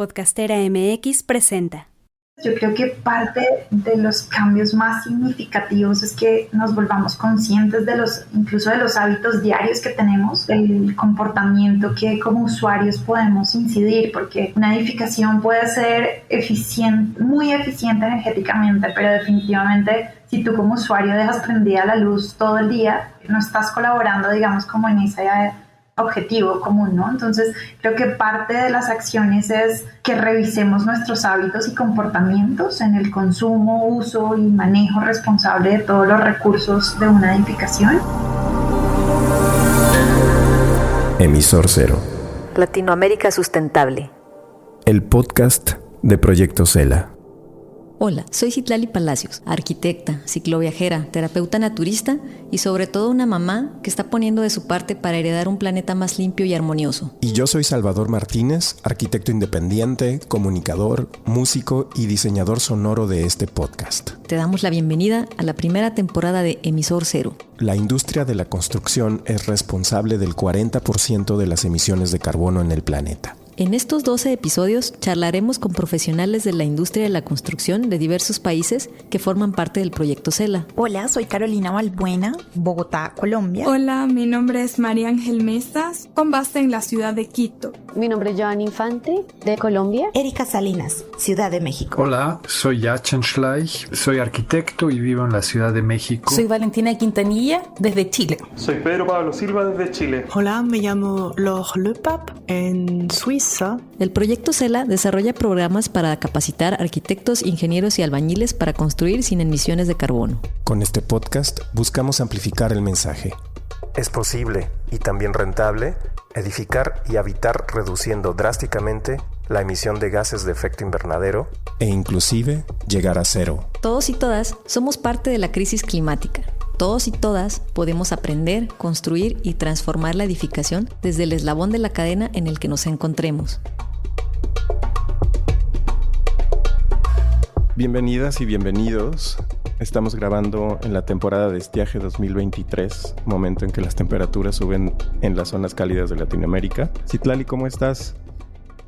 Podcastera MX presenta. Yo creo que parte de los cambios más significativos es que nos volvamos conscientes incluso de los hábitos diarios que tenemos, el comportamiento que como usuarios podemos incidir, porque una edificación puede ser muy eficiente energéticamente, pero definitivamente si tú como usuario dejas prendida la luz todo el día, no estás colaborando, digamos, como en ese objetivo común, ¿no? Entonces, creo que parte de las acciones es que revisemos nuestros hábitos y comportamientos en el consumo, uso y manejo responsable de todos los recursos de una edificación. Emisor Cero. Latinoamérica Sustentable. El podcast de Proyecto Cela. Hola, soy Citlali Palacios, arquitecta, cicloviajera, terapeuta naturista y sobre todo una mamá que está poniendo de su parte para heredar un planeta más limpio y armonioso. Y yo soy Salvador Martínez, arquitecto independiente, comunicador, músico y diseñador sonoro de este podcast. Te damos la bienvenida a la primera temporada de Emisor Cero. La industria de la construcción es responsable del 40% de las emisiones de carbono en el planeta. En estos 12 episodios charlaremos con profesionales de la industria de la construcción de diversos países que forman parte del Proyecto Cela. Hola, soy Carolina Balbuena, Bogotá, Colombia. Hola, mi nombre es María Ángel Mesas, con base en la ciudad de Quito. Mi nombre es Joan Infante, de Colombia. Erika Salinas, Ciudad de México. Hola, soy Yachan Schleich, soy arquitecto y vivo en la Ciudad de México. Soy Valentina Quintanilla, desde Chile. Soy Pedro Pablo Silva, desde Chile. Hola, me llamo Laure Lepap, en Suiza. El Proyecto Cela desarrolla programas para capacitar arquitectos, ingenieros y albañiles para construir sin emisiones de carbono. Con este podcast buscamos amplificar el mensaje. Es posible y también rentable edificar y habitar reduciendo drásticamente la emisión de gases de efecto invernadero e inclusive llegar a cero. Todos y todas somos parte de la crisis climática. Todos y todas podemos aprender, construir y transformar la edificación desde el eslabón de la cadena en el que nos encontremos. Bienvenidas y bienvenidos. Estamos grabando en la temporada de estiaje 2023, momento en que las temperaturas suben en las zonas cálidas de Latinoamérica. Citlali, ¿cómo estás?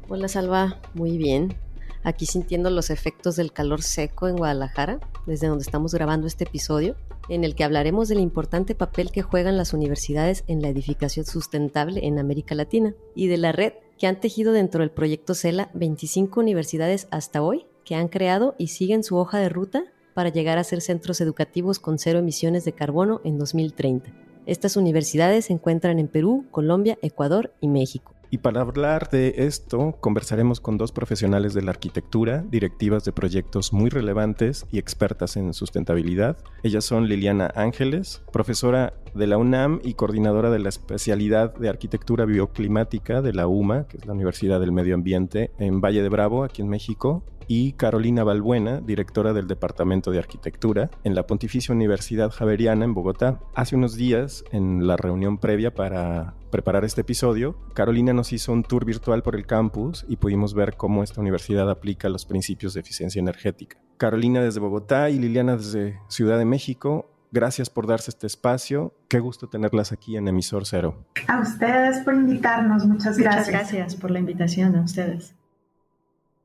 Hola Salva, muy bien. Aquí sintiendo los efectos del calor seco en Guadalajara, desde donde estamos grabando este episodio, en el que hablaremos del importante papel que juegan las universidades en la edificación sustentable en América Latina y de la red que han tejido dentro del Proyecto Cela 25 universidades hasta hoy que han creado y siguen su hoja de ruta para llegar a ser centros educativos con cero emisiones de carbono en 2030. Estas universidades se encuentran en Perú, Colombia, Ecuador y México. Y para hablar de esto, conversaremos con dos profesionales de la arquitectura, directivas de proyectos muy relevantes y expertas en sustentabilidad. Ellas son Liliana Ángeles, profesora de la UNAM y coordinadora de la especialidad de arquitectura bioclimática de la UMA, que es la Universidad del Medio Ambiente, en Valle de Bravo, aquí en México, y Carolina Balbuena, directora del Departamento de Arquitectura en la Pontificia Universidad Javeriana en Bogotá. Hace unos días, en la reunión previa para preparar este episodio, Carolina nos hizo un tour virtual por el campus y pudimos ver cómo esta universidad aplica los principios de eficiencia energética. Carolina desde Bogotá y Liliana desde Ciudad de México, gracias por darse este espacio. Qué gusto tenerlas aquí en Emisor Cero. A ustedes por invitarnos, muchas gracias. Muchas gracias por la invitación a ustedes.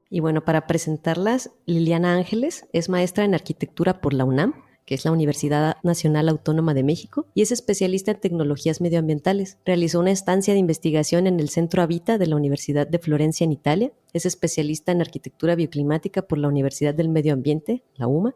Y bueno, para presentarlas, Liliana Ángeles es maestra en arquitectura por la UNAM, que es la Universidad Nacional Autónoma de México, y es especialista en tecnologías medioambientales. Realizó una estancia de investigación en el Centro Habita de la Universidad de Florencia en Italia, es especialista en arquitectura bioclimática por la Universidad del Medio Ambiente, la UMA,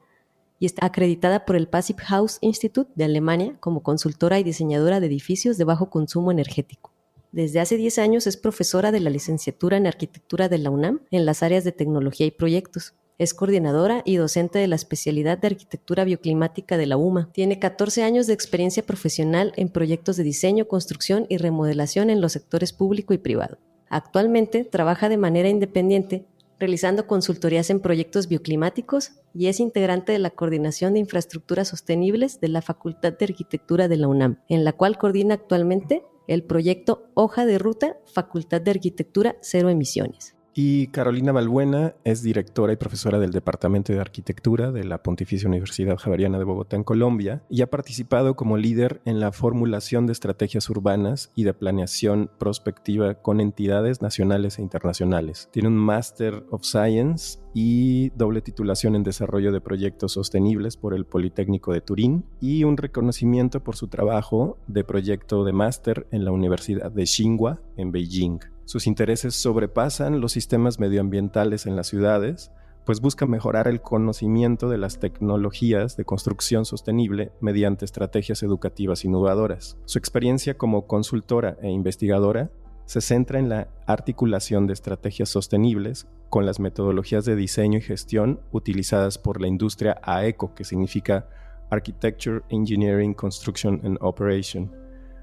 y está acreditada por el Passive House Institute de Alemania como consultora y diseñadora de edificios de bajo consumo energético. Desde hace 10 años es profesora de la licenciatura en arquitectura de la UNAM en las áreas de tecnología y proyectos. Es coordinadora y docente de la especialidad de arquitectura bioclimática de la UMA. Tiene 14 años de experiencia profesional en proyectos de diseño, construcción y remodelación en los sectores público y privado. Actualmente trabaja de manera independiente, realizando consultorías en proyectos bioclimáticos y es integrante de la Coordinación de Infraestructuras Sostenibles de la Facultad de Arquitectura de la UNAM, en la cual coordina actualmente el proyecto Hoja de Ruta Facultad de Arquitectura Cero Emisiones. Y Carolina Balbuena es directora y profesora del Departamento de Arquitectura de la Pontificia Universidad Javeriana de Bogotá en Colombia y ha participado como líder en la formulación de estrategias urbanas y de planeación prospectiva con entidades nacionales e internacionales. Tiene un Master of Science y doble titulación en desarrollo de proyectos sostenibles por el Politécnico de Turín y un reconocimiento por su trabajo de proyecto de máster en la Universidad de Tsinghua en Beijing. Sus intereses sobrepasan los sistemas medioambientales en las ciudades, pues busca mejorar el conocimiento de las tecnologías de construcción sostenible mediante estrategias educativas innovadoras. Su experiencia como consultora e investigadora se centra en la articulación de estrategias sostenibles con las metodologías de diseño y gestión utilizadas por la industria AECO, que significa Architecture, Engineering, Construction and Operation.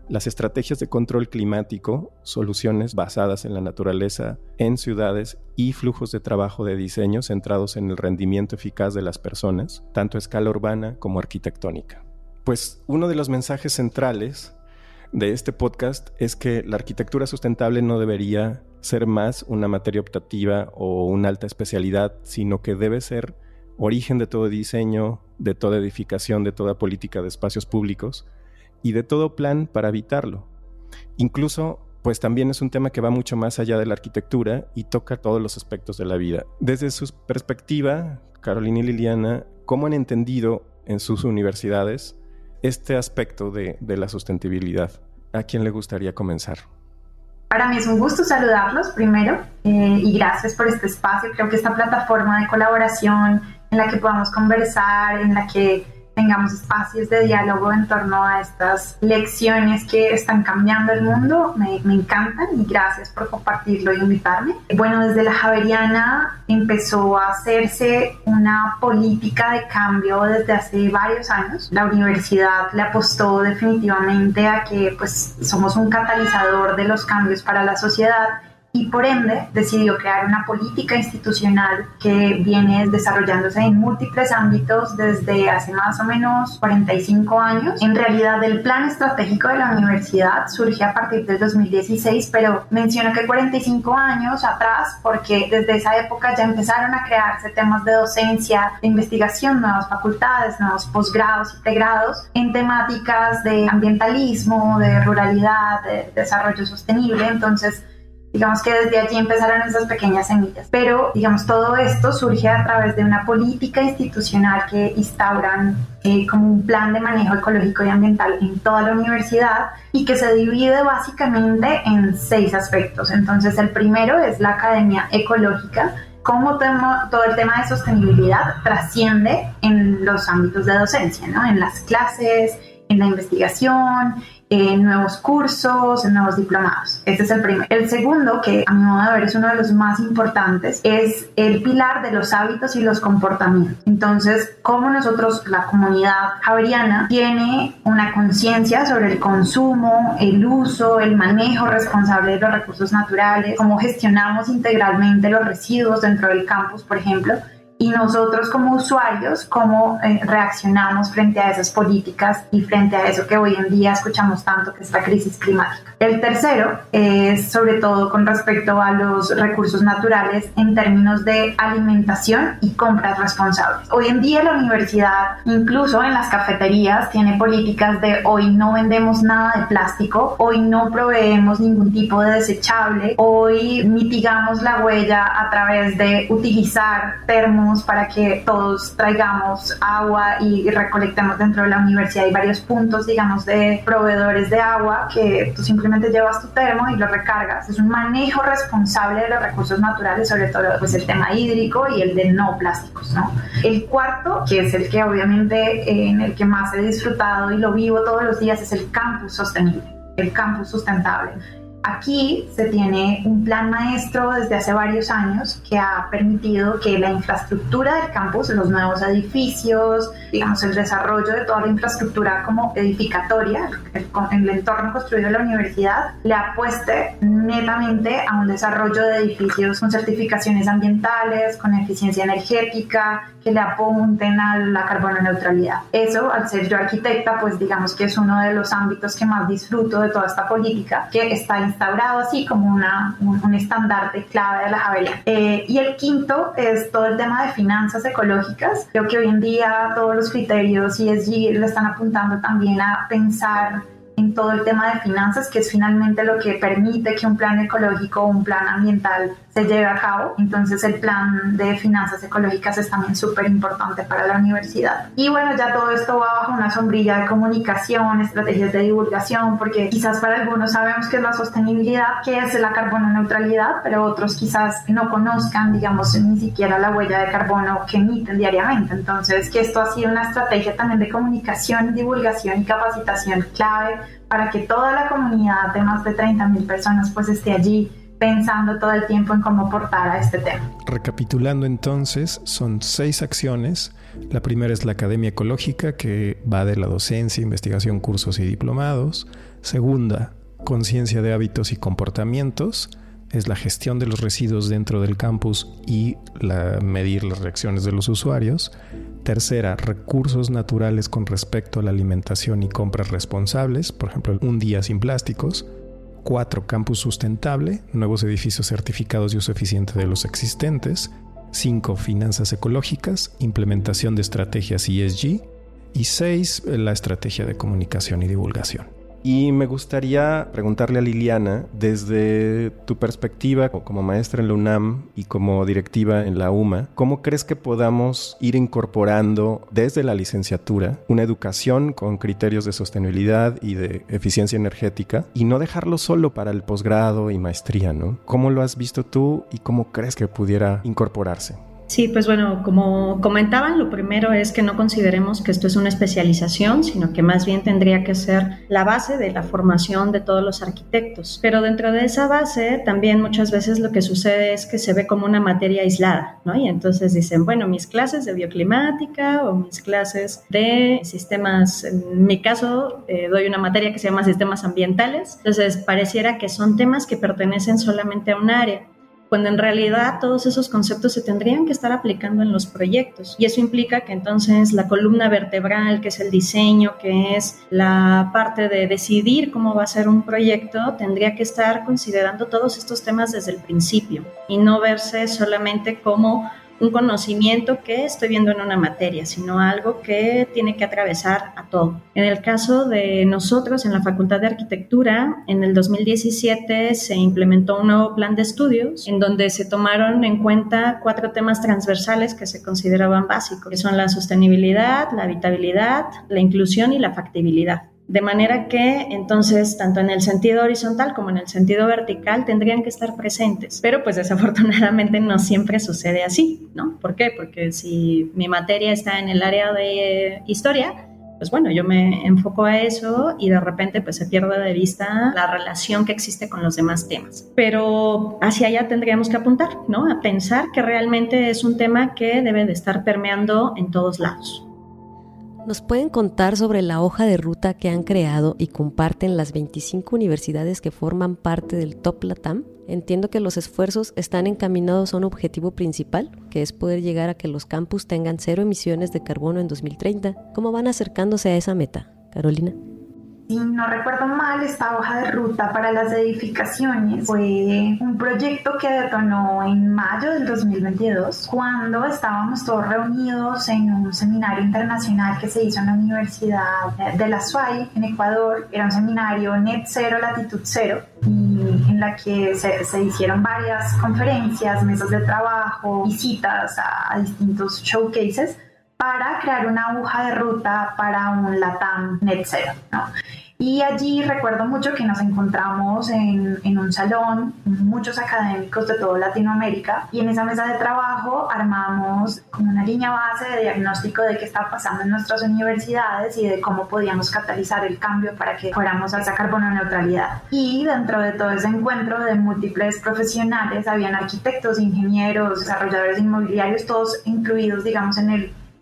Las estrategias de control climático, soluciones basadas en la naturaleza en ciudades y flujos de trabajo de diseño centrados en el rendimiento eficaz de las personas, tanto a escala urbana como arquitectónica. Pues uno de los mensajes centrales de este podcast es que la arquitectura sustentable no debería ser más una materia optativa o una alta especialidad, sino que debe ser origen de todo diseño, de toda edificación, de toda política de espacios públicos y de todo plan para evitarlo. Incluso, pues también es un tema que va mucho más allá de la arquitectura y toca todos los aspectos de la vida. Desde su perspectiva, Carolina y Liliana, ¿cómo han entendido en sus universidades este aspecto de la sustentabilidad? ¿A quién le gustaría comenzar? Para mí es un gusto saludarlos primero y gracias por este espacio. Creo que esta plataforma de colaboración en la que podamos conversar, en la que tengamos espacios de diálogo en torno a estas lecciones que están cambiando el mundo, me encantan y gracias por compartirlo y invitarme. Bueno, desde la Javeriana empezó a hacerse una política de cambio desde hace varios años. La universidad le apostó definitivamente a que pues, somos un catalizador de los cambios para la sociedad y por ende decidió crear una política institucional que viene desarrollándose en múltiples ámbitos desde hace más o menos 45 años. En realidad el plan estratégico de la universidad surge a partir del 2016, pero menciono que 45 años atrás porque desde esa época ya empezaron a crearse temas de docencia, de investigación, nuevas facultades, nuevos posgrados y pregrados en temáticas de ambientalismo, de ruralidad, de desarrollo sostenible. Entonces, digamos que desde allí empezaron esas pequeñas semillas. Pero, digamos, todo esto surge a través de una política institucional que instauran como un plan de manejo ecológico y ambiental en toda la universidad y que se divide básicamente en 6 aspectos. Entonces, el primero es la academia ecológica, cómo todo el tema de sostenibilidad trasciende en los ámbitos de docencia, ¿no? En las clases, en la investigación, en nuevos cursos, en nuevos diplomados. Este es el primero. El segundo, que a mi modo de ver es uno de los más importantes, es el pilar de los hábitos y los comportamientos. Entonces, cómo nosotros, la comunidad javeriana, tiene una conciencia sobre el consumo, el uso, el manejo responsable de los recursos naturales, cómo gestionamos integralmente los residuos dentro del campus, por ejemplo, y nosotros como usuarios, cómo reaccionamos frente a esas políticas y frente a eso que hoy en día escuchamos tanto, que es la crisis climática. El tercero es sobre todo con respecto a los recursos naturales en términos de alimentación y compras responsables. Hoy en día la universidad, incluso en las cafeterías, tiene políticas de hoy no vendemos nada de plástico, hoy no proveemos ningún tipo de desechable, hoy mitigamos la huella a través de utilizar termos para que todos traigamos agua y recolectemos dentro de la universidad. Hay varios puntos, digamos, de proveedores de agua que tú simplemente llevas tu termo y lo recargas. Es un manejo responsable de los recursos naturales, sobre todo pues, el tema hídrico y el de no plásticos, ¿no? El cuarto, que es el que obviamente en el que más he disfrutado y lo vivo todos los días, es el campus sostenible, el campus sustentable. Aquí se tiene un plan maestro desde hace varios años que ha permitido que la infraestructura del campus, los nuevos edificios, digamos el desarrollo de toda la infraestructura como edificatoria, el entorno construido de la universidad, le apueste netamente a un desarrollo de edificios con certificaciones ambientales, con eficiencia energética, que le apunten a la carbono neutralidad. Eso, al ser yo arquitecta, pues digamos que es uno de los ámbitos que más disfruto de toda esta política que está instaurado así como un estandarte clave de la Javelin. Y el quinto es todo el tema de finanzas ecológicas. Creo que hoy en día todos los criterios ESG le están apuntando también a pensar en todo el tema de finanzas, que es finalmente lo que permite que un plan ecológico o un plan ambiental se lleve a cabo. Entonces el plan de finanzas ecológicas es también súper importante para la universidad. Y bueno, ya todo esto va bajo una sombrilla de comunicación, estrategias de divulgación, porque quizás para algunos sabemos qué es la sostenibilidad, qué es la carbono neutralidad, pero otros quizás no conozcan, digamos, ni siquiera la huella de carbono que emiten diariamente. Entonces, que esto ha sido una estrategia también de comunicación, divulgación y capacitación clave para que toda la comunidad de más de 30.000 personas pues esté allí pensando todo el tiempo en cómo aportar a este tema. Recapitulando entonces, son 6 acciones. La primera es la Academia Ecológica, que va de la docencia, investigación, cursos y diplomados. Segunda, conciencia de hábitos y comportamientos. Es la gestión de los residuos dentro del campus y medir las reacciones de los usuarios. Tercera, recursos naturales con respecto a la alimentación y compras responsables, por ejemplo, un día sin plásticos. 4, campus sustentable, nuevos edificios certificados de uso eficiente de los existentes. 5, finanzas ecológicas, implementación de estrategias ESG. Y 6, la estrategia de comunicación y divulgación. Y me gustaría preguntarle a Liliana, desde tu perspectiva como maestra en la UNAM y como directiva en la UMA, ¿cómo crees que podamos ir incorporando desde la licenciatura una educación con criterios de sostenibilidad y de eficiencia energética y no dejarlo solo para el posgrado y maestría, ¿no? ¿Cómo lo has visto tú y cómo crees que pudiera incorporarse? Sí, pues bueno, como comentaban, lo primero es que no consideremos que esto es una especialización, sino que más bien tendría que ser la base de la formación de todos los arquitectos. Pero dentro de esa base también muchas veces lo que sucede es que se ve como una materia aislada, ¿no? Y entonces dicen, bueno, mis clases de bioclimática o mis clases de sistemas, en mi caso doy una materia que se llama sistemas ambientales, entonces pareciera que son temas que pertenecen solamente a un área, cuando en realidad todos esos conceptos se tendrían que estar aplicando en los proyectos. Y eso implica que entonces la columna vertebral, que es el diseño, que es la parte de decidir cómo va a ser un proyecto, tendría que estar considerando todos estos temas desde el principio y no verse solamente como un conocimiento que estoy viendo en una materia, sino algo que tiene que atravesar a todo. En el caso de nosotros en la Facultad de Arquitectura, en el 2017 se implementó un nuevo plan de estudios en donde se tomaron en cuenta 4 temas transversales que se consideraban básicos, que son la sostenibilidad, la habitabilidad, la inclusión y la factibilidad. De manera que entonces tanto en el sentido horizontal como en el sentido vertical tendrían que estar presentes, pero pues desafortunadamente no siempre sucede así, ¿no? ¿Por qué? Porque si mi materia está en el área de historia, pues bueno, yo me enfoco a eso y de repente pues se pierde de vista la relación que existe con los demás temas. Pero hacia allá tendríamos que apuntar, ¿no? A pensar que realmente es un tema que debe de estar permeando en todos lados. ¿Nos pueden contar sobre la hoja de ruta que han creado y comparten las 25 universidades que forman parte del Top Latam? Entiendo que los esfuerzos están encaminados a un objetivo principal, que es poder llegar a que los campus tengan 0 emisiones de carbono en 2030. ¿Cómo van acercándose a esa meta, Carolina? Si no recuerdo mal, esta hoja de ruta para las edificaciones fue un proyecto que detonó en mayo del 2022, cuando estábamos todos reunidos en un seminario internacional que se hizo en la Universidad de la SUAY, en Ecuador. Era un seminario Net Zero, Latitud Cero, y en la que se hicieron varias conferencias, mesas de trabajo, visitas a distintos showcases, para crear una hoja de ruta para un LATAM Net Zero, ¿no? Y allí recuerdo mucho que nos encontramos en un salón, muchos académicos de toda Latinoamérica, y en esa mesa de trabajo armamos como una línea base de diagnóstico de qué estaba pasando en nuestras universidades y de cómo podíamos catalizar el cambio para que fuéramos a esa carbono neutralidad. Y dentro de todo ese encuentro de múltiples profesionales, habían arquitectos, ingenieros, desarrolladores inmobiliarios, todos incluidos, digamos,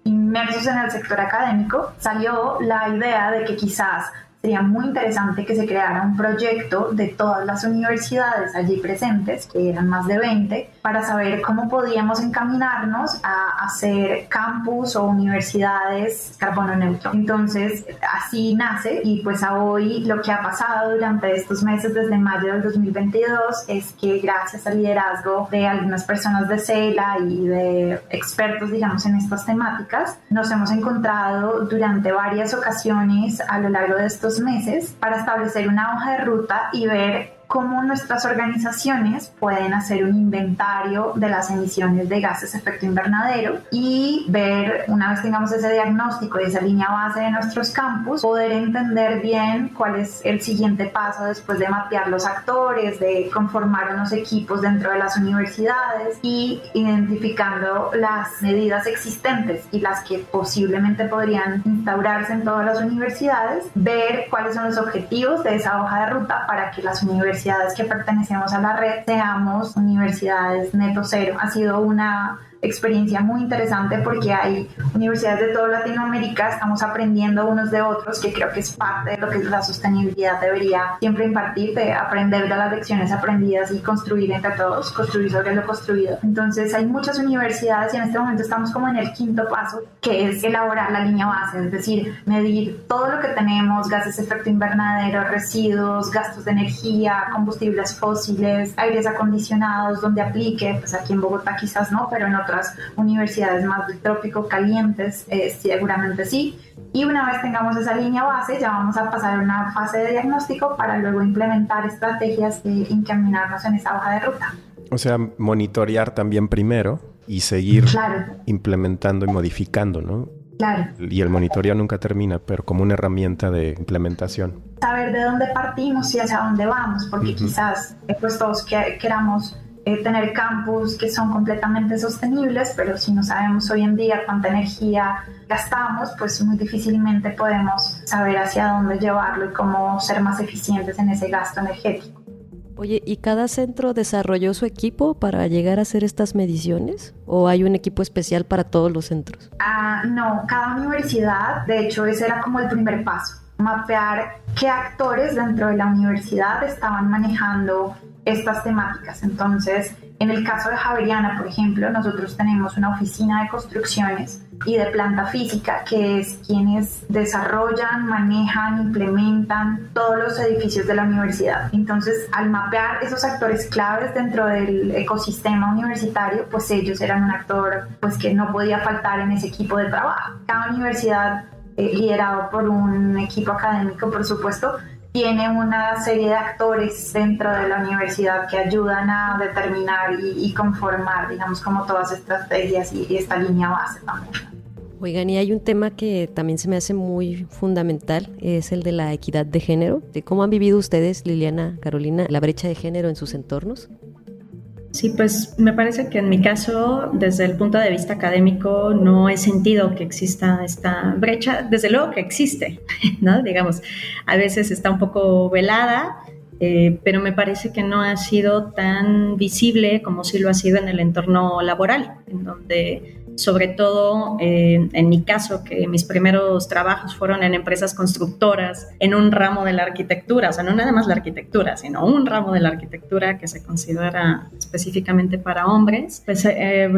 inmersos en el sector académico. Salió la idea de que quizás sería muy interesante que se creara un proyecto de todas las universidades allí presentes, que eran más de 20, para saber cómo podíamos encaminarnos a hacer campus o universidades carbono neutro. Entonces, así nace, y pues a hoy lo que ha pasado durante estos meses desde mayo del 2022 es que gracias al liderazgo de algunas personas de CELA y de expertos, digamos, en estas temáticas, nos hemos encontrado durante varias ocasiones a lo largo de estos meses para establecer una hoja de ruta y ver cómo nuestras organizaciones pueden hacer un inventario de las emisiones de gases de efecto invernadero y ver, una vez tengamos ese diagnóstico y esa línea base de nuestros campus, poder entender bien cuál es el siguiente paso después de mapear los actores, de conformar unos equipos dentro de las universidades y identificando las medidas existentes y las que posiblemente podrían instaurarse en todas las universidades, ver cuáles son los objetivos de esa hoja de ruta para que las universidades que pertenecemos a la red seamos universidades neto cero. Ha sido una experiencia muy interesante porque hay universidades de toda Latinoamérica, estamos aprendiendo unos de otros, que creo que es parte de lo que la sostenibilidad debería siempre impartir, de aprender de las lecciones aprendidas y construir entre todos, construir sobre lo construido. Entonces hay muchas universidades y en este momento estamos como en el quinto paso, que es elaborar la línea base, es decir, medir todo lo que tenemos, gases de efecto invernadero, residuos, gastos de energía, combustibles fósiles, aires acondicionados, donde aplique, pues aquí en Bogotá quizás no, pero en otras universidades más del trópico calientes seguramente sí. Y una vez tengamos esa línea base, ya vamos a pasar a una fase de diagnóstico para luego implementar estrategias de encaminarnos en esa hoja de ruta. O sea, monitorear también primero y seguir implementando y modificando, ¿no? Claro. Y el monitoreo nunca termina, pero como una herramienta de implementación. Saber de dónde partimos y hacia dónde vamos, porque quizás pues todos queramos tener campus que son completamente sostenibles, pero si no sabemos hoy en día cuánta energía gastamos, pues muy difícilmente podemos saber hacia dónde llevarlo y cómo ser más eficientes en ese gasto energético. Oye, ¿y cada centro desarrolló su equipo para llegar a hacer estas mediciones? ¿O hay un equipo especial para todos los centros? No, cada universidad, de hecho, ese era como el primer paso, mapear qué actores dentro de la universidad estaban manejando estas temáticas. Entonces, en el caso de Javeriana, por ejemplo, nosotros tenemos una oficina de construcciones y de planta física, que es quienes desarrollan, manejan, implementan todos los edificios de la universidad. Entonces, al mapear esos actores claves dentro del ecosistema universitario, pues ellos eran un actor pues que no podía faltar en ese equipo de trabajo. Cada universidad, liderado por un equipo académico, por supuesto, tiene una serie de actores dentro de la universidad que ayudan a determinar y conformar, digamos, como todas estas estrategias y esta línea base también. Oigan, y hay un tema que también se me hace muy fundamental, es el de la equidad de género. ¿Cómo han vivido ustedes, Liliana, Carolina, la brecha de género en sus entornos? Sí, pues me parece que en mi caso, desde el punto de vista académico, no he sentido que exista esta brecha. Desde luego que existe, ¿no? Digamos, a veces está un poco velada, pero me parece que no ha sido tan visible como sí lo ha sido en el entorno laboral, en donde, sobre todo en mi caso, que mis primeros trabajos fueron en empresas constructoras, en un ramo de la arquitectura, o sea, no nada más la arquitectura, sino un ramo de la arquitectura que se considera específicamente para hombres, pues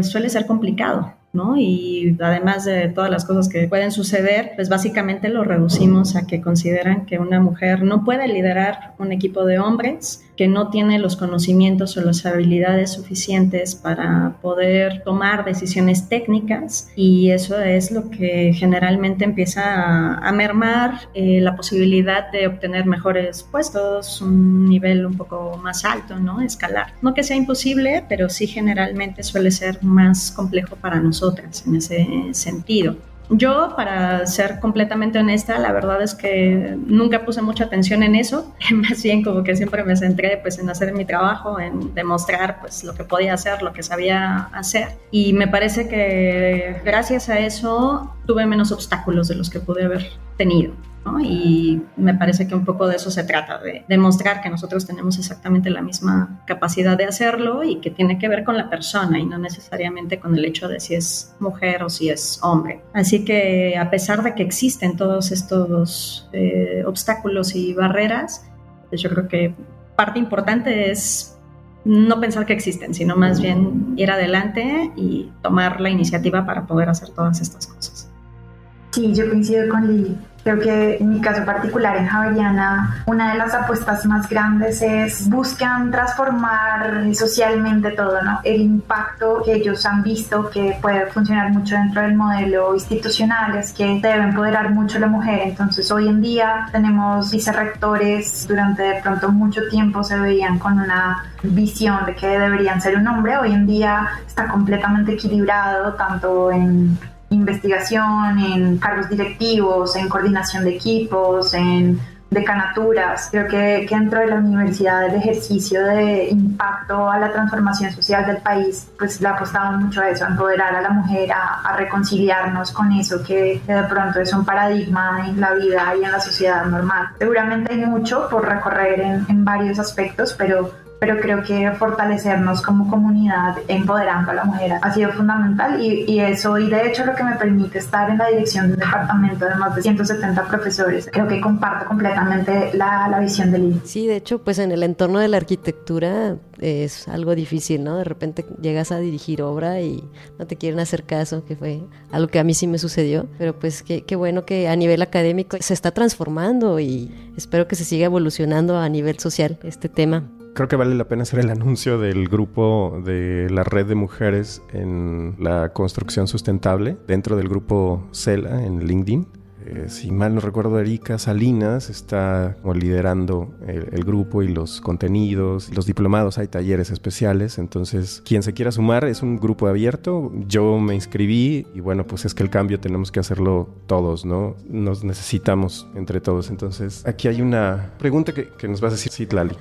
suele ser complicado, ¿no? Y además de todas las cosas que pueden suceder, pues básicamente lo reducimos a que consideran que una mujer no puede liderar un equipo de hombres, que no tiene los conocimientos o las habilidades suficientes para poder tomar decisiones técnicas, y eso es lo que generalmente empieza a mermar la posibilidad de obtener mejores puestos, un nivel un poco más alto, ¿no? Escalar. No que sea imposible, pero sí generalmente suele ser más complejo para nosotras en ese sentido. Yo, para ser completamente honesta, la verdad es que nunca puse mucha atención en eso, más bien como que siempre me centré pues en hacer mi trabajo, en demostrar pues lo que podía hacer, lo que sabía hacer, y me parece que gracias a eso tuve menos obstáculos de los que pude haber tenido. ¿no? Y me parece que un poco de eso se trata, de demostrar que nosotros tenemos exactamente la misma capacidad de hacerlo y que tiene que ver con la persona y no necesariamente con el hecho de si es mujer o si es hombre. Así que a pesar de que existen todos estos obstáculos y barreras, pues yo creo que parte importante es no pensar que existen, sino más bien ir adelante y tomar la iniciativa para poder hacer todas estas cosas. Sí, yo coincido con Lili. Creo que en mi caso particular en Javeriana, una de las apuestas más grandes es buscan transformar socialmente todo, ¿no? El impacto que ellos han visto que puede funcionar mucho dentro del modelo institucional es que debe empoderar mucho la mujer. Entonces hoy en día tenemos vicerrectores, durante de pronto mucho tiempo se veían con una visión de que deberían ser un hombre. Hoy en día está completamente equilibrado, tanto en investigación, en cargos directivos, en coordinación de equipos, en decanaturas. Creo que dentro de la universidad el ejercicio de impacto a la transformación social del país pues le ha apostado mucho a eso, a empoderar a la mujer, a reconciliarnos con eso que de pronto es un paradigma en la vida y en la sociedad normal. Seguramente hay mucho por recorrer en varios aspectos, pero creo que fortalecernos como comunidad empoderando a la mujer ha sido fundamental y eso, y de hecho lo que me permite estar en la dirección de un departamento de más de 170 profesores. Creo que comparto completamente la visión de Lili. Sí, de hecho, pues en el entorno de la arquitectura es algo difícil, ¿no? De repente llegas a dirigir obra y no te quieren hacer caso, que fue algo que a mí sí me sucedió, pero pues qué bueno que a nivel académico se está transformando y espero que se siga evolucionando a nivel social este tema. Creo que vale la pena hacer el anuncio del grupo de la red de mujeres en la construcción sustentable dentro del grupo CELA en LinkedIn. Si mal no recuerdo, Erika Salinas está como liderando el grupo y los contenidos, los diplomados, hay talleres especiales, entonces quien se quiera sumar es un grupo abierto. Yo me inscribí y bueno, pues es que el cambio tenemos que hacerlo todos, ¿no? Nos necesitamos entre todos. Entonces aquí hay una pregunta que nos vas a decir, Citlali.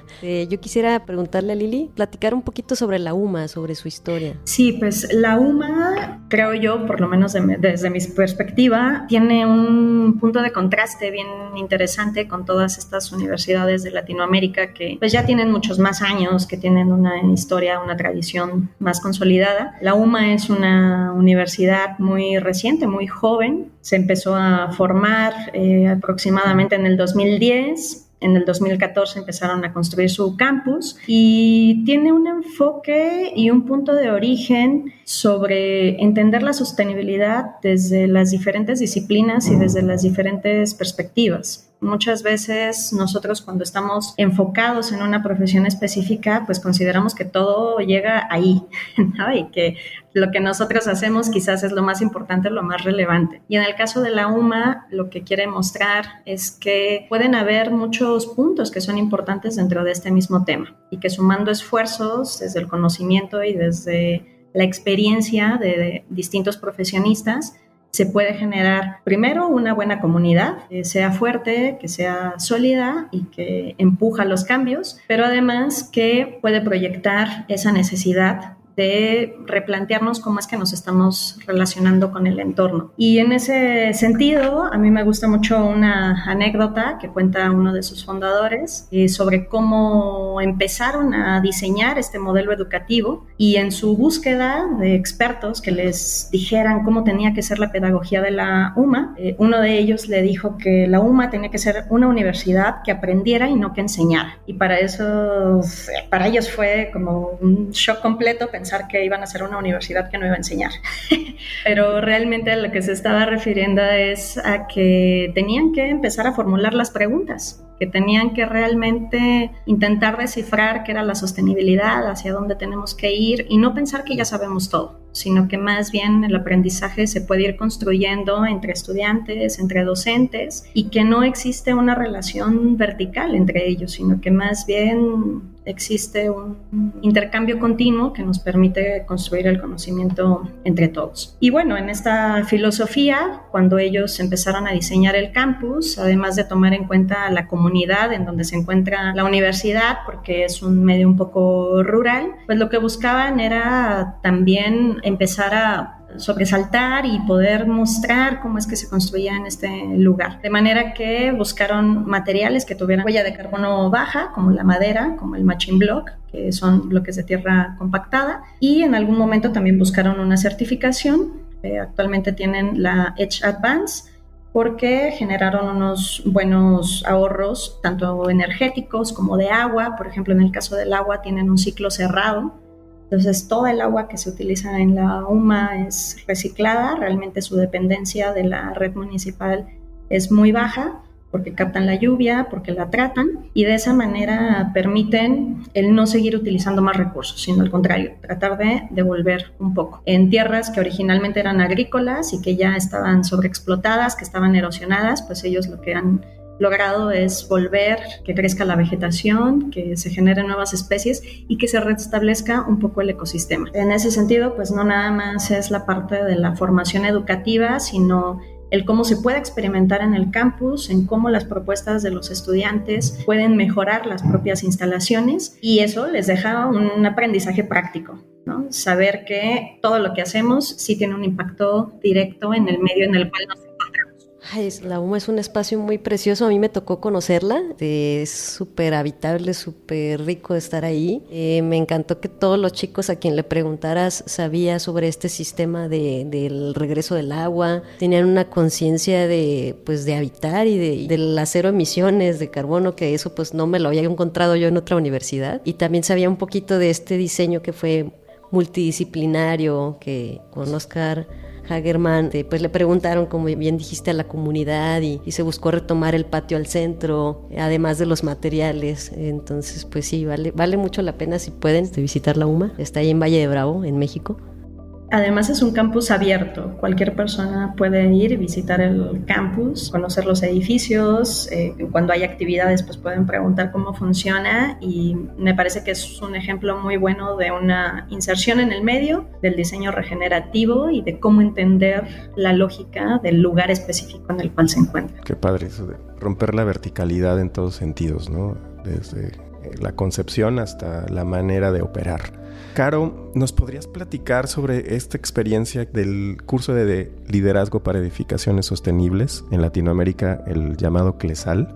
Yo quisiera preguntarle a Lili, platicar un poquito sobre la UMA, sobre su historia. Sí, pues la UMA, creo yo, por lo menos desde mi perspectiva, tiene un punto de contraste bien interesante con todas estas universidades de Latinoamérica que pues ya tienen muchos más años, que tienen una historia, una tradición más consolidada. La UMA es una universidad muy reciente, muy joven. Se empezó a formar aproximadamente en el 2010. En el 2014 empezaron a construir su campus y tiene un enfoque y un punto de origen sobre entender la sostenibilidad desde las diferentes disciplinas y desde las diferentes perspectivas. Muchas veces nosotros cuando estamos enfocados en una profesión específica, pues consideramos que todo llega ahí, ¿no? Y que lo que nosotros hacemos quizás es lo más importante, lo más relevante. Y en el caso de la UMA, lo que quiere mostrar es que pueden haber muchos puntos que son importantes dentro de este mismo tema y que sumando esfuerzos desde el conocimiento y desde la experiencia de distintos profesionistas, se puede generar primero una buena comunidad que sea fuerte, que sea sólida y que empuja los cambios, pero además que puede proyectar esa necesidad de replantearnos cómo es que nos estamos relacionando con el entorno. Y en ese sentido, a mí me gusta mucho una anécdota que cuenta uno de sus fundadores sobre cómo empezaron a diseñar este modelo educativo y en su búsqueda de expertos que les dijeran cómo tenía que ser la pedagogía de la UMA, uno de ellos le dijo que la UMA tenía que ser una universidad que aprendiera y no que enseñara. Y para eso, para ellos fue como un shock completo pensar que iban a ser una universidad que no iba a enseñar. Pero realmente a lo que se estaba refiriendo es a que tenían que empezar a formular las preguntas, que tenían que realmente intentar descifrar qué era la sostenibilidad, hacia dónde tenemos que ir y no pensar que ya sabemos todo, sino que más bien el aprendizaje se puede ir construyendo entre estudiantes, entre docentes y que no existe una relación vertical entre ellos, sino que más bien existe un intercambio continuo que nos permite construir el conocimiento entre todos. Y bueno, en esta filosofía, cuando ellos empezaron a diseñar el campus, además de tomar en cuenta la comunidad en donde se encuentra la universidad, porque es un medio un poco rural, pues lo que buscaban era también empezar a sobresaltar y poder mostrar cómo es que se construía en este lugar. De manera que buscaron materiales que tuvieran huella de carbono baja, como la madera, como el matching block, que son bloques de tierra compactada, y en algún momento también buscaron una certificación. Actualmente tienen la EDGE Advance, porque generaron unos buenos ahorros, tanto energéticos como de agua. Por ejemplo, en el caso del agua tienen un ciclo cerrado, entonces toda el agua que se utiliza en la UMA es reciclada. Realmente su dependencia de la red municipal es muy baja, porque captan la lluvia, porque la tratan, y de esa manera permiten el no seguir utilizando más recursos, sino al contrario, tratar de devolver un poco. En tierras que originalmente eran agrícolas y que ya estaban sobreexplotadas, que estaban erosionadas, pues ellos lo que han logrado es volver, que crezca la vegetación, que se generen nuevas especies y que se restablezca un poco el ecosistema. En ese sentido, pues no nada más es la parte de la formación educativa, sino el cómo se puede experimentar en el campus, en cómo las propuestas de los estudiantes pueden mejorar las propias instalaciones, y eso les deja un aprendizaje práctico, ¿no? Saber que todo lo que hacemos sí tiene un impacto directo en el medio en el cual nos encontramos. Ay, la UMA es un espacio muy precioso, a mí me tocó conocerla, es súper habitable, súper rico de estar ahí. Me encantó que todos los chicos a quien le preguntaras sabía sobre este sistema del regreso del agua, tenían una conciencia de habitar y de las cero emisiones de carbono, que eso pues no me lo había encontrado yo en otra universidad, y también sabía un poquito de este diseño que fue multidisciplinario, que con Oscar Hagerman, pues le preguntaron, como bien dijiste, a la comunidad y se buscó retomar el patio al centro, además de los materiales. Entonces, pues sí, vale mucho la pena si pueden visitar la UMA. Está ahí en Valle de Bravo, en México. Además es un campus abierto, cualquier persona puede ir y visitar el campus, conocer los edificios, cuando hay actividades pues pueden preguntar cómo funciona, y me parece que es un ejemplo muy bueno de una inserción en el medio, del diseño regenerativo y de cómo entender la lógica del lugar específico en el cual se encuentra. Qué padre eso de romper la verticalidad en todos sentidos, ¿no? Desde la concepción hasta la manera de operar. Caro, ¿nos podrías platicar sobre esta experiencia del curso de liderazgo para edificaciones sostenibles en Latinoamérica, el llamado CLESAL?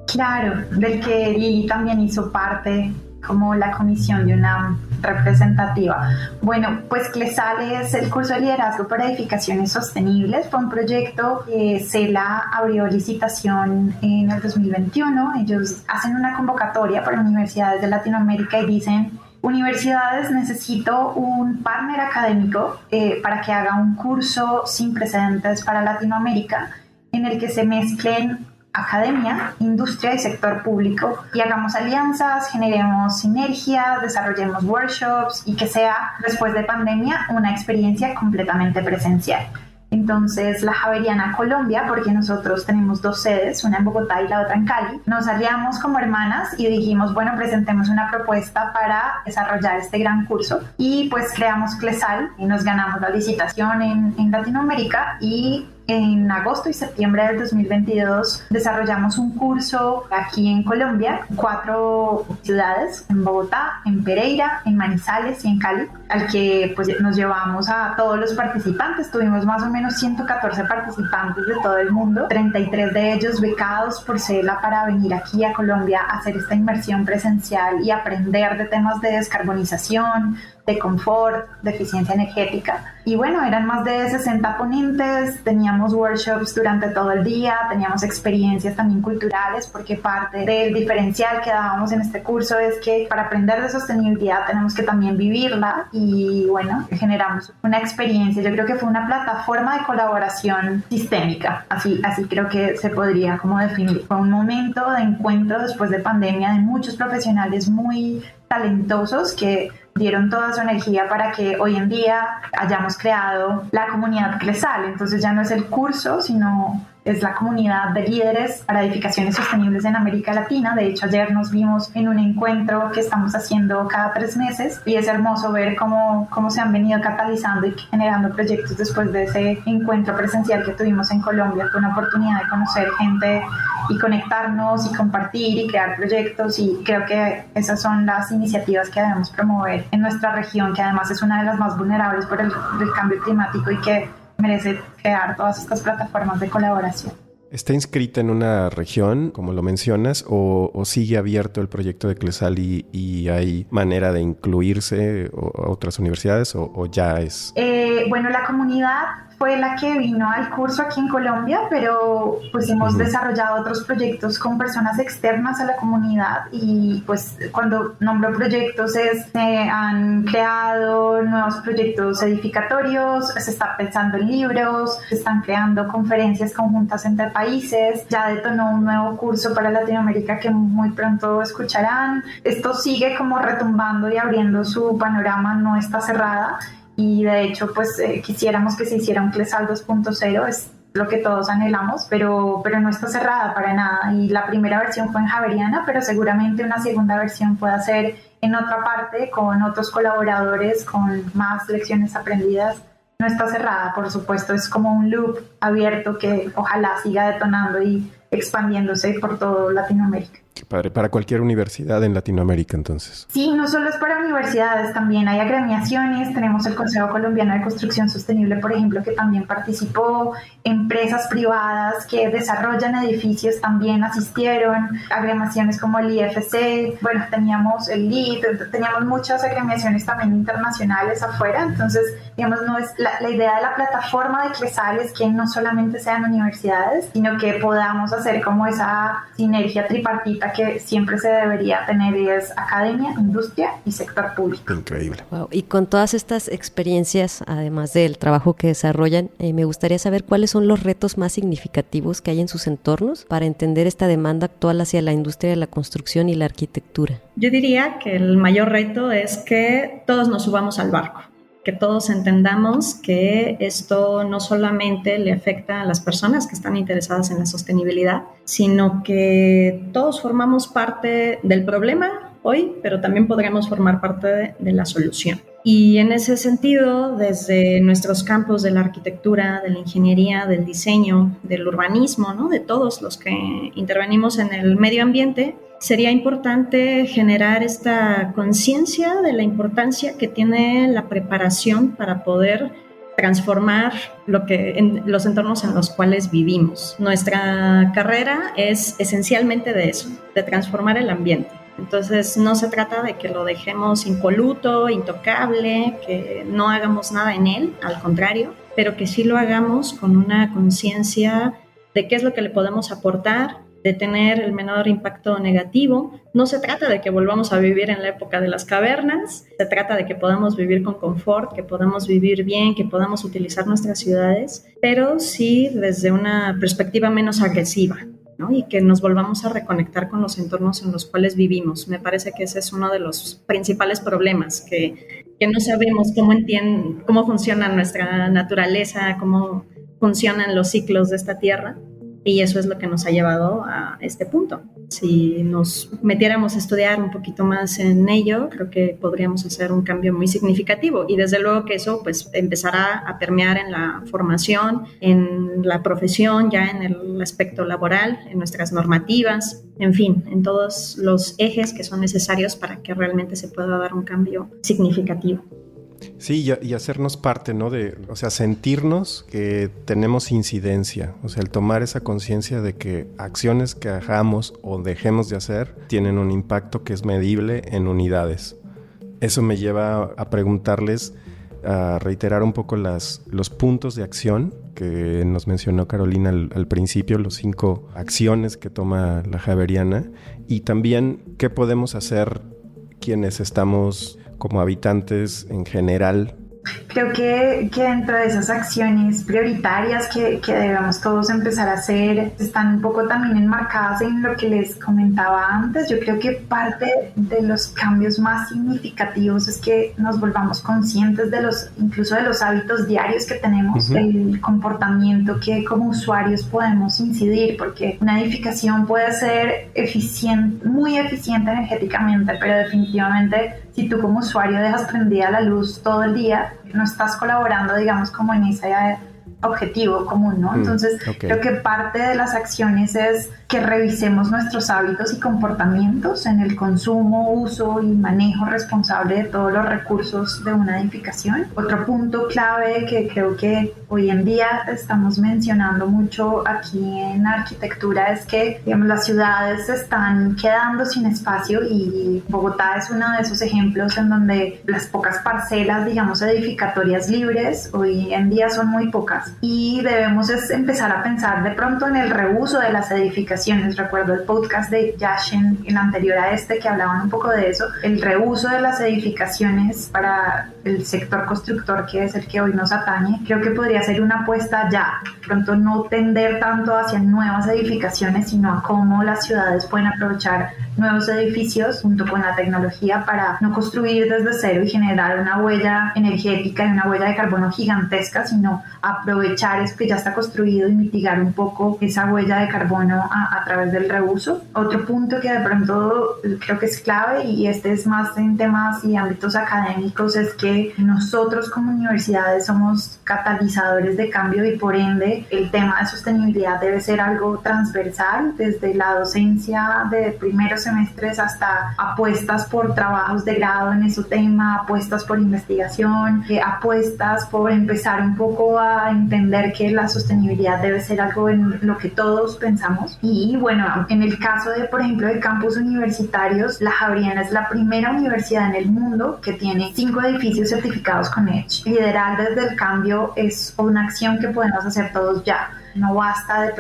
Claro, del que Lili también hizo parte como la comisión de una representativa. Bueno, pues CLESAL es el curso de liderazgo para edificaciones sostenibles. Fue un proyecto que CELA abrió licitación en el 2021. Ellos hacen una convocatoria para universidades de Latinoamérica y dicen: universidades, necesito un partner académico para que haga un curso sin precedentes para Latinoamérica, en el que se mezclen academia, industria y sector público, y hagamos alianzas, generemos sinergias, desarrollemos workshops, y que sea, después de pandemia, una experiencia completamente presencial. Entonces, la Javeriana Colombia, porque nosotros tenemos dos sedes, una en Bogotá y la otra en Cali, nos aliamos como hermanas y dijimos, bueno, presentemos una propuesta para desarrollar este gran curso, y pues creamos CLESAL y nos ganamos la licitación en Latinoamérica, y en agosto y septiembre del 2022 desarrollamos un curso aquí en Colombia, 4 ciudades, en Bogotá, en Pereira, en Manizales y en Cali, al que pues nos llevamos a todos los participantes. Tuvimos más o menos 114 participantes de todo el mundo, 33 de ellos becados por CELA para venir aquí a Colombia a hacer esta inmersión presencial y aprender de temas de descarbonización, de confort, de eficiencia energética. Y bueno, eran más de 60 ponentes, teníamos workshops durante todo el día, teníamos experiencias también culturales, porque parte del diferencial que dábamos en este curso es que para aprender de sostenibilidad tenemos que también vivirla, y bueno, generamos una experiencia. Yo creo que fue una plataforma de colaboración sistémica, así creo que se podría como definir. Fue un momento de encuentro después de pandemia de muchos profesionales muy talentosos que dieron toda su energía para que hoy en día hayamos creado la comunidad CLESAL. Entonces ya no es el curso, sino es la comunidad de líderes para edificaciones sostenibles en América Latina. De hecho, ayer nos vimos en un encuentro que estamos haciendo cada 3 meses, y es hermoso ver cómo se han venido catalizando y generando proyectos después de ese encuentro presencial que tuvimos en Colombia. Fue una oportunidad de conocer gente y conectarnos y compartir y crear proyectos, y creo que esas son las iniciativas que debemos promover en nuestra región, que además es una de las más vulnerables por el cambio climático y que merece crear todas estas plataformas de colaboración. ¿Está inscrita en una región, como lo mencionas, o sigue abierto el proyecto de CLESAL y hay manera de incluirse a otras universidades o ya es? Bueno, la comunidad fue la que vino al curso aquí en Colombia, pero pues hemos desarrollado otros proyectos con personas externas a la comunidad, y pues cuando nombro proyectos se han creado nuevos proyectos edificatorios, se está pensando en libros, se están creando conferencias conjuntas entre países, ya detonó un nuevo curso para Latinoamérica que muy pronto escucharán. Esto sigue como retumbando y abriendo su panorama, no está cerrada. Y de hecho, pues quisiéramos que se hiciera un CLESAL 2.0, es lo que todos anhelamos, pero no está cerrada para nada. Y la primera versión fue en Javeriana, pero seguramente una segunda versión pueda ser en otra parte, con otros colaboradores, con más lecciones aprendidas. No está cerrada, por supuesto, es como un loop abierto que ojalá siga detonando y expandiéndose por todo Latinoamérica. Qué padre, para cualquier universidad en Latinoamérica, entonces. Sí, no solo es para universidades, también hay agremiaciones, tenemos el Consejo Colombiano de Construcción Sostenible, por ejemplo, que también participó, empresas privadas que desarrollan edificios también asistieron, agremiaciones como el IFC, bueno, teníamos el LEED, teníamos muchas agremiaciones también internacionales afuera, entonces, digamos, no es la idea de la plataforma de CLESAL es que no solamente sean universidades, sino que podamos hacer como esa sinergia tripartita que siempre se debería tener, y es academia, industria y sector público. Increíble. Wow. Y con todas estas experiencias, además del trabajo que desarrollan, me gustaría saber cuáles son los retos más significativos que hay en sus entornos para entender esta demanda actual hacia la industria de la construcción y la arquitectura. Yo diría que el mayor reto es que todos nos subamos al barco, que todos entendamos que esto no solamente le afecta a las personas que están interesadas en la sostenibilidad, sino que todos formamos parte del problema hoy, pero también podremos formar parte de la solución. Y en ese sentido, desde nuestros campos de la arquitectura, de la ingeniería, del diseño, del urbanismo, ¿no?, de todos los que intervenimos en el medio ambiente, sería importante generar esta conciencia de la importancia que tiene la preparación para poder transformar los entornos en los cuales vivimos. Nuestra carrera es esencialmente de eso, de transformar el ambiente. Entonces no se trata de que lo dejemos impoluto, intocable, que no hagamos nada en él, al contrario, pero que sí lo hagamos con una conciencia de qué es lo que le podemos aportar, de tener el menor impacto negativo. No se trata de que volvamos a vivir en la época de las cavernas, se trata de que podamos vivir con confort, que podamos vivir bien, que podamos utilizar nuestras ciudades, pero sí desde una perspectiva menos agresiva, ¿no? Y que nos volvamos a reconectar con los entornos en los cuales vivimos. Me parece que ese es uno de los principales problemas, que no sabemos cómo funciona nuestra naturaleza, cómo funcionan los ciclos de esta tierra. Y eso es lo que nos ha llevado a este punto. Si nos metiéramos a estudiar un poquito más en ello, creo que podríamos hacer un cambio muy significativo. Y desde luego que eso pues empezará a permear en la formación, en la profesión, ya en el aspecto laboral, en nuestras normativas, en fin, en todos los ejes que son necesarios para que realmente se pueda dar un cambio significativo. Sí, y hacernos parte, ¿no? O sea, sentirnos que tenemos incidencia. O sea, el tomar esa conciencia de que acciones que hagamos o dejemos de hacer tienen un impacto que es medible en unidades. Eso me lleva a preguntarles, a reiterar un poco los puntos de acción que nos mencionó Carolina al principio, los 5 acciones que toma la Javeriana, y también qué podemos hacer quienes estamos como habitantes en general. Creo que dentro de esas acciones prioritarias que debemos todos empezar a hacer, están un poco también enmarcadas en lo que les comentaba antes. Yo creo que parte de los cambios más significativos es que nos volvamos conscientes incluso de los hábitos diarios que tenemos, el comportamiento que como usuarios podemos incidir, porque una edificación puede ser muy eficiente energéticamente, pero definitivamente si tú como usuario dejas prendida la luz todo el día, no estás colaborando, digamos, como en esa objetivo común, ¿no? Entonces, creo que parte de las acciones es que revisemos nuestros hábitos y comportamientos en el consumo, uso y manejo responsable de todos los recursos de una edificación. Otro punto clave que creo que hoy en día estamos mencionando mucho aquí en arquitectura es que, digamos, las ciudades se están quedando sin espacio y Bogotá es uno de esos ejemplos en donde las pocas parcelas, digamos, edificatorias libres hoy en día son muy pocas y debemos empezar a pensar de pronto en el reuso de las edificaciones. Recuerdo el podcast de Yashin, el anterior a este, que hablaban un poco de eso, el reuso de las edificaciones para el sector constructor, que es el que hoy nos atañe. Creo que podría ser una apuesta ya, de pronto no tender tanto hacia nuevas edificaciones, sino a cómo las ciudades pueden aprovechar nuevos edificios junto con la tecnología para no construir desde cero y generar una huella energética y una huella de carbono gigantesca, sino aprovechar eso que ya está construido y mitigar un poco esa huella de carbono a través del reuso. Otro punto que de pronto creo que es clave, y este es más en temas y ámbitos académicos, es que nosotros como universidades somos catalizadores de cambio y por ende el tema de sostenibilidad debe ser algo transversal, desde la docencia de primeros semestres hasta apuestas por trabajos de grado en ese tema, apuestas por investigación, apuestas por empezar un poco a entender que la sostenibilidad debe ser algo en lo que todos pensamos. Y bueno, en el caso de, por ejemplo, de campus universitarios, la Javeriana es la primera universidad en el mundo que tiene 5 edificios certificados con EDGE. Liderar desde el cambio es una acción que podemos hacer todos ya. No basta de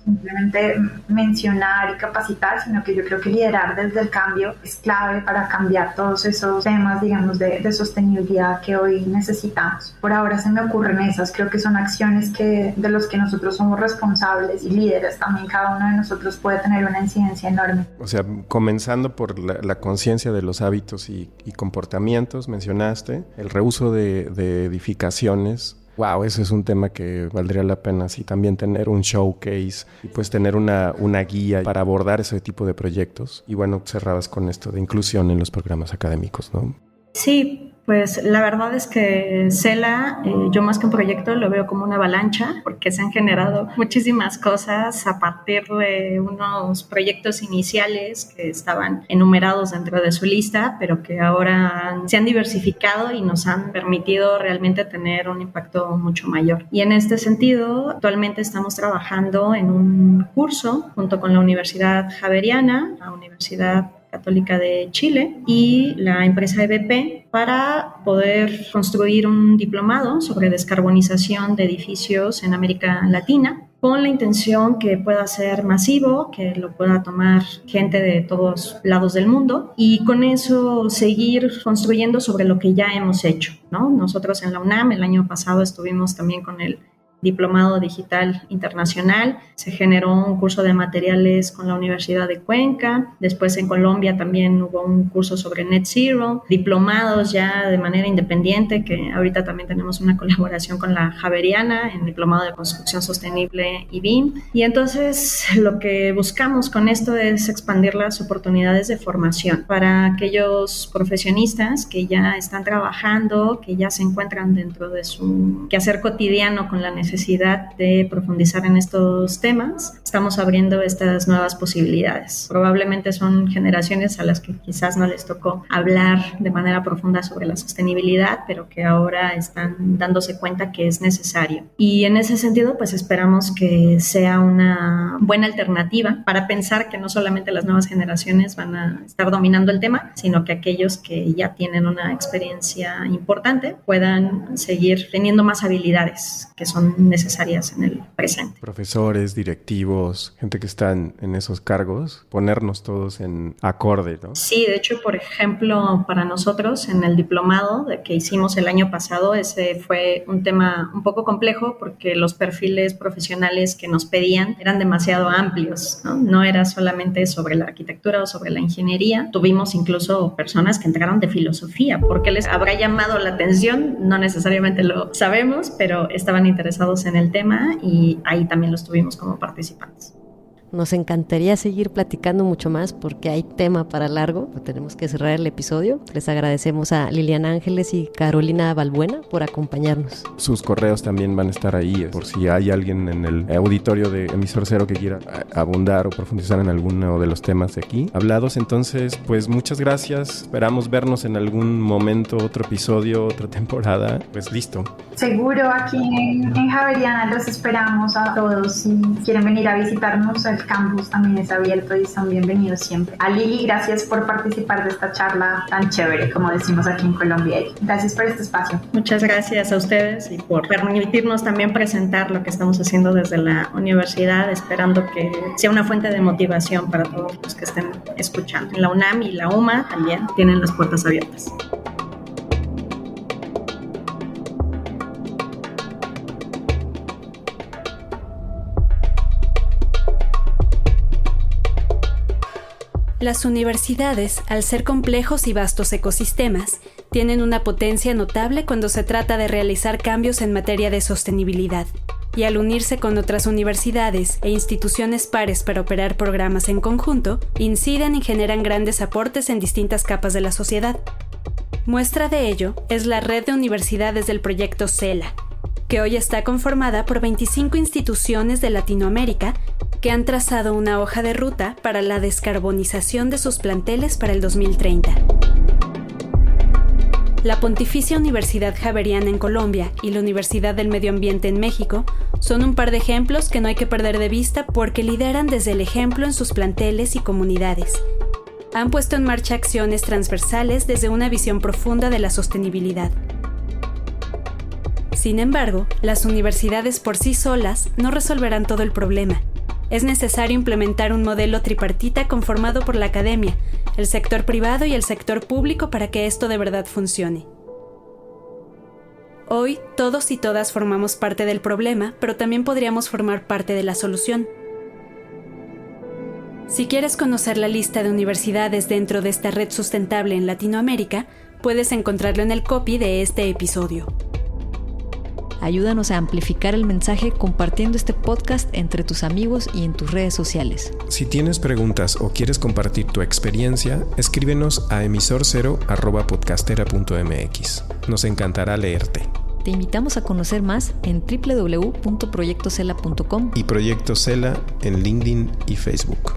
simplemente mencionar y capacitar, sino que yo creo que liderar desde el cambio es clave para cambiar todos esos temas, digamos, de sostenibilidad que hoy necesitamos. Por ahora se me ocurren esas, creo que son acciones de los que nosotros somos responsables y líderes también. Cada uno de nosotros puede tener una incidencia enorme. O sea, comenzando por la conciencia de los hábitos y comportamientos, mencionaste el reuso de edificaciones. Wow, ese es un tema que valdría la pena, sí, también tener un showcase y pues tener una guía para abordar ese tipo de proyectos. Y bueno, cerrabas con esto de inclusión en los programas académicos, ¿no? Sí, pues la verdad es que CELA, yo más que un proyecto lo veo como una avalancha, porque se han generado muchísimas cosas a partir de unos proyectos iniciales que estaban enumerados dentro de su lista, pero que ahora se han diversificado y nos han permitido realmente tener un impacto mucho mayor. Y en este sentido, actualmente estamos trabajando en un curso junto con la Universidad Javeriana, la Universidad Católica de Chile y la empresa EBP para poder construir un diplomado sobre descarbonización de edificios en América Latina, con la intención que pueda ser masivo, que lo pueda tomar gente de todos lados del mundo y con eso seguir construyendo sobre lo que ya hemos hecho, ¿no? Nosotros en la UNAM el año pasado estuvimos también con el Diplomado Digital Internacional, se generó un curso de materiales con la Universidad de Cuenca, después en Colombia también hubo un curso sobre Net Zero, diplomados ya de manera independiente, que ahorita también tenemos una colaboración con la Javeriana en Diplomado de Construcción Sostenible y BIM, y entonces lo que buscamos con esto es expandir las oportunidades de formación para aquellos profesionistas que ya están trabajando, que ya se encuentran dentro de su quehacer cotidiano con la necesidad de profundizar en estos temas. Estamos abriendo estas nuevas posibilidades. Probablemente son generaciones a las que quizás no les tocó hablar de manera profunda sobre la sostenibilidad, pero que ahora están dándose cuenta que es necesario. Y en ese sentido, pues esperamos que sea una buena alternativa para pensar que no solamente las nuevas generaciones van a estar dominando el tema, sino que aquellos que ya tienen una experiencia importante puedan seguir teniendo más habilidades que son necesarias en el presente. Profesores, directivos, gente que está en esos cargos, ponernos todos en acorde, ¿no? Sí, de hecho, por ejemplo, para nosotros en el diplomado que hicimos el año pasado, ese fue un tema un poco complejo porque los perfiles profesionales que nos pedían eran demasiado amplios, ¿no? No era solamente sobre la arquitectura o sobre la ingeniería. Tuvimos incluso personas que entraron de filosofía. ¿Por qué les habrá llamado la atención? No necesariamente lo sabemos, pero estaban interesados en el tema y ahí también los tuvimos como participantes. Nos encantaría seguir platicando mucho más porque hay tema para largo, pero tenemos que cerrar el episodio. Les agradecemos a Liliana Ángeles y Carolina Balbuena por acompañarnos. Sus correos también van a estar ahí, por si hay alguien en el auditorio de Emisor Cero que quiera abundar o profundizar en alguno de los temas de aquí hablados. Entonces, pues muchas gracias. Esperamos vernos en algún momento, otro episodio, otra temporada. Pues listo. Seguro, aquí en Javeriana los esperamos a todos. Si quieren venir a visitarnos, el campus también es abierto y son bienvenidos siempre. A Lili, gracias por participar de esta charla tan chévere, como decimos aquí en Colombia. Gracias por este espacio. Muchas gracias a ustedes y por permitirnos también presentar lo que estamos haciendo desde la universidad, esperando que sea una fuente de motivación para todos los que estén escuchando. La UNAM y la UMA también tienen las puertas abiertas. Las universidades, al ser complejos y vastos ecosistemas, tienen una potencia notable cuando se trata de realizar cambios en materia de sostenibilidad. Y al unirse con otras universidades e instituciones pares para operar programas en conjunto, inciden y generan grandes aportes en distintas capas de la sociedad. Muestra de ello es la red de universidades del proyecto CELA, que hoy está conformada por 25 instituciones de Latinoamérica que han trazado una hoja de ruta para la descarbonización de sus planteles para el 2030. La Pontificia Universidad Javeriana en Colombia y la Universidad del Medio Ambiente en México son un par de ejemplos que no hay que perder de vista porque lideran desde el ejemplo en sus planteles y comunidades. Han puesto en marcha acciones transversales desde una visión profunda de la sostenibilidad. Sin embargo, las universidades por sí solas no resolverán todo el problema. Es necesario implementar un modelo tripartita conformado por la academia, el sector privado y el sector público para que esto de verdad funcione. Hoy, todos y todas formamos parte del problema, pero también podríamos formar parte de la solución. Si quieres conocer la lista de universidades dentro de esta red sustentable en Latinoamérica, puedes encontrarlo en el copy de este episodio. Ayúdanos a amplificar el mensaje compartiendo este podcast entre tus amigos y en tus redes sociales. Si tienes preguntas o quieres compartir tu experiencia, escríbenos a emisorcero@podcastera.mx. Nos encantará leerte. Te invitamos a conocer más en www.proyectocela.com y Proyecto Cela en LinkedIn y Facebook.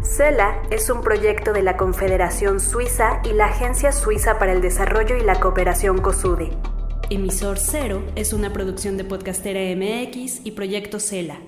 CELA es un proyecto de la Confederación Suiza y la Agencia Suiza para el Desarrollo y la Cooperación COSUDE. Emisor Cero es una producción de Podcastera MX y Proyecto CELA.